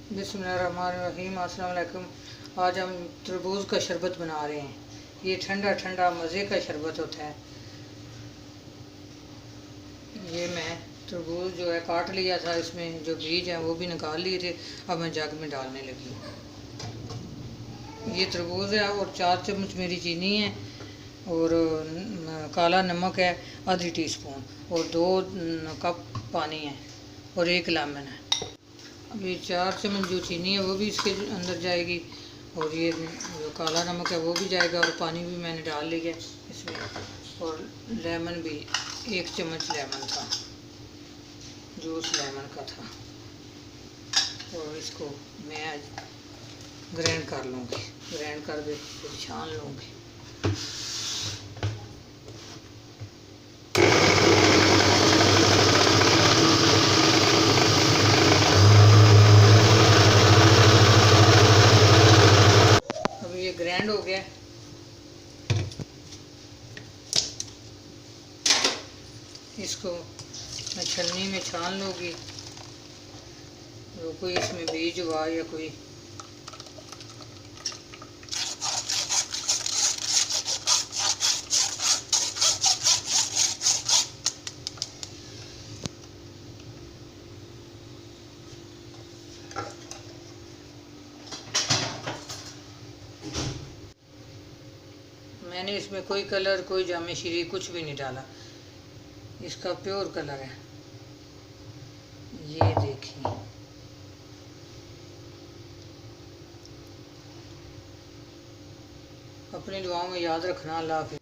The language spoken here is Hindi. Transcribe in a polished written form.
बिस्मिल्लाहिर्रहमानिर्रहीम। अस्सलाम वालेकुम। आज हम तरबूज का शरबत बना रहे हैं। ये ठंडा ठंडा मज़े का शरबत होता है। ये मैं तरबूज जो है काट लिया था, इसमें जो बीज हैं वो भी निकाल लिए थे। अब मैं जग में डालने लगी हूँ। ये तरबूज है और 4 चम्मच मेरी चीनी है और काला नमक है आधी टीस्पून और 2 कप पानी है और 1 लेमन है। अब ये 4 चम्मच जो चीनी है वो भी इसके अंदर जाएगी और ये जो काला नमक है वो भी जाएगा और पानी भी मैंने डाल लिया इसमें, और लेमन भी 1 चम्मच लेमन का जूस लेमन का था, और इसको मैं ग्राइंड कर लूँगी। ग्राइंड कर के फिर छान लूँगी। अब ये ग्राइंड हो गया। इसको मैं छन्नी में छान लूँगी। जो कोई इसमें बीज हुआ या कोई मैंने इसमें कोई कलर कोई जामे शीरी कुछ भी नहीं डाला। इसका प्योर कलर है। ये देखिए, अपनी दुआओं में याद रखना। अल्लाह हाफ़िज़।